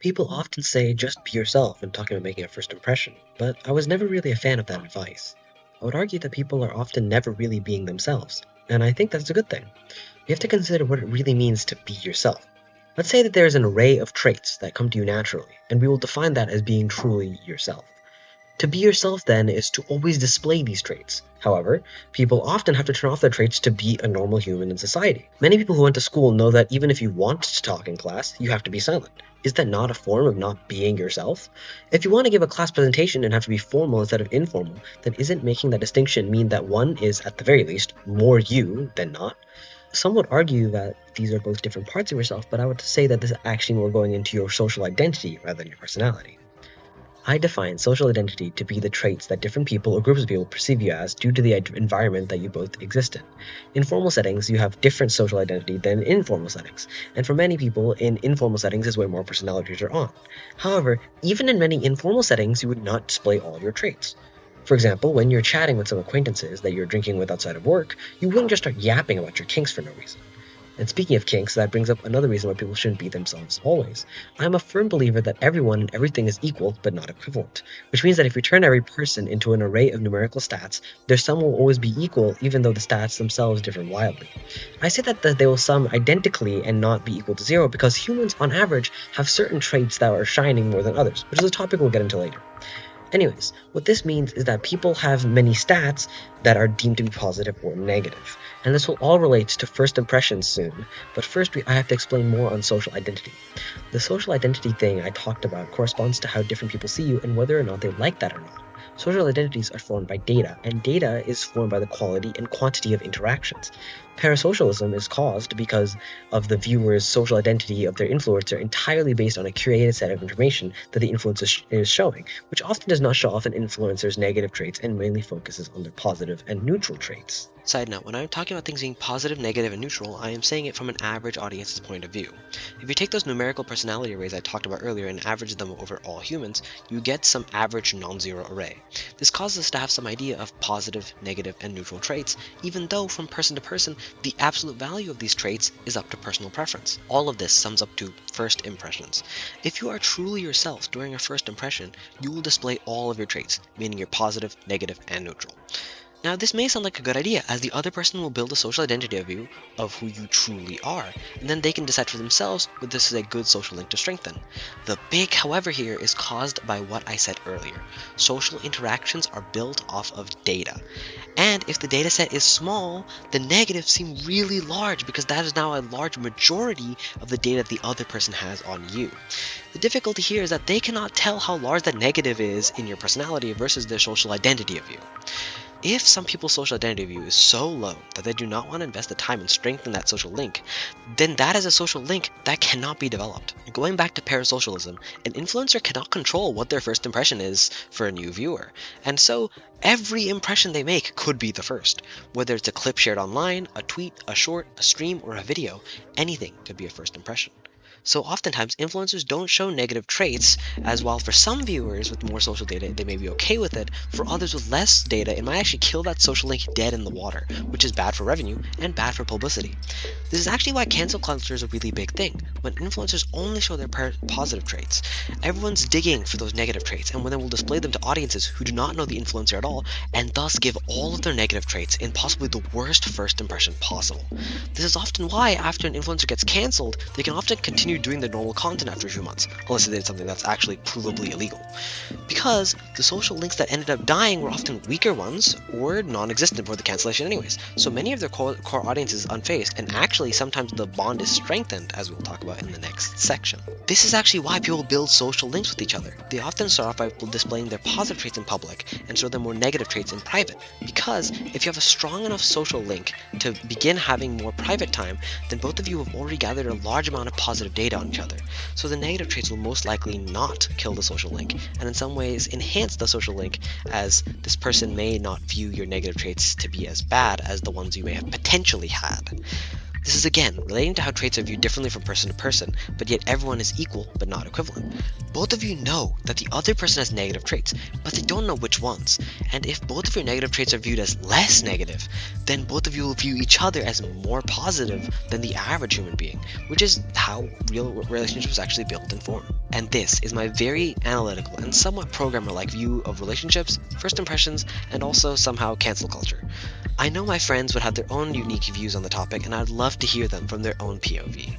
People often say just be yourself when talking about making a first impression, but I was never really a fan of that advice. I would argue that people are often never really being themselves, and I think that's a good thing. You have to consider what it really means to be yourself. Let's say that there is an array of traits that come to you naturally, and we will define that as being truly yourself. To be yourself, then, is to always display these traits. However, people often have to turn off their traits to be a normal human in society. Many people who went to school know that even if you want to talk in class, you have to be silent. Is that not a form of not being yourself? If you want to give a class presentation and have to be formal instead of informal, then isn't making that distinction mean that one is, at the very least, more you than not? Some would argue that these are both different parts of yourself, but I would say that this is actually more going into your social identity rather than your personality. I define social identity to be the traits that different people or groups of people perceive you as due to the environment that you both exist in. In formal settings, you have different social identity than in informal settings, and for many people, in informal settings is where more personalities are on. However, even in many informal settings, you would not display all your traits. For example, when you're chatting with some acquaintances that you're drinking with outside of work, you wouldn't just start yapping about your kinks for no reason. And speaking of kinks, that brings up another reason why people shouldn't be themselves always. I'm a firm believer that everyone and everything is equal but not equivalent, which means that if we turn every person into an array of numerical stats, their sum will always be equal even though the stats themselves differ wildly. I say that they will sum identically and not be equal to zero because humans on average have certain traits that are shining more than others, which is a topic we'll get into later. Anyways, what this means is that people have many stats that are deemed to be positive or negative, and this will all relate to first impressions soon, but first I have to explain more on social identity. The social identity thing I talked about corresponds to how different people see you and whether or not they like that or not. Social identities are formed by data, and data is formed by the quality and quantity of interactions. Parasocialism is caused because of the viewer's social identity of their influencer entirely based on a curated set of information that the influencer is showing, which often does not show off an influencer's negative traits and mainly focuses on their positive and neutral traits. Side note, when I'm talking about things being positive, negative, and neutral, I am saying it from an average audience's point of view. If you take those numerical personality arrays I talked about earlier and average them over all humans, you get some average non-zero array. This causes us to have some idea of positive, negative, and neutral traits, even though from person to person, the absolute value of these traits is up to personal preference. All of this sums up to first impressions. If you are truly yourself during a first impression, you will display all of your traits, meaning your positive, negative, and neutral. Now, this may sound like a good idea, as the other person will build a social identity of you, of who you truly are, and then they can decide for themselves whether this is a good social link to strengthen. The big however here is caused by what I said earlier. Social interactions are built off of data. And if the data set is small, the negatives seem really large because that is now a large majority of the data the other person has on you. The difficulty here is that they cannot tell how large that negative is in your personality versus their social identity of you. If some people's social identity of you is so low that they do not want to invest the time and strengthen that social link, then that is a social link that cannot be developed. Going back to parasocialism, an influencer cannot control what their first impression is for a new viewer, and so every impression they make could be the first. Whether it's a clip shared online, a tweet, a short, a stream, or a video, anything could be a first impression. So oftentimes, influencers don't show negative traits, as while for some viewers with more social data, they may be okay with it, for others with less data, it might actually kill that social link dead in the water, which is bad for revenue and bad for publicity. This is actually why cancel culture is a really big thing. When influencers only show their positive traits, everyone's digging for those negative traits, and when they will display them to audiences who do not know the influencer at all, and thus give all of their negative traits in possibly the worst first impression possible. This is often why, after an influencer gets cancelled, they can often continue doing their normal content after a few months, unless they did something that's actually provably illegal. Because the social links that ended up dying were often weaker ones, or non-existent for the cancellation anyways, so many of their core audience is unfazed, and actually sometimes the bond is strengthened, as we'll talk about in the next section. This is actually why people build social links with each other. They often start off by displaying their positive traits in public, and show their more negative traits in private, because if you have a strong enough social link to begin having more private time, then both of you have already gathered a large amount of positive data on each other, so the negative traits will most likely not kill the social link, and in some ways enhance the social link, as this person may not view your negative traits to be as bad as the ones you may have potentially had. This is again relating to how traits are viewed differently from person to person, but yet everyone is equal but not equivalent. Both of you know that the other person has negative traits, but they don't know which ones. And if both of your negative traits are viewed as less negative, then both of you will view each other as more positive than the average human being, which is how real relationships actually build and form. And this is my very analytical and somewhat programmer-like view of relationships, first impressions, and also somehow cancel culture. I know my friends would have their own unique views on the topic, and I'd love to hear them from their own POV.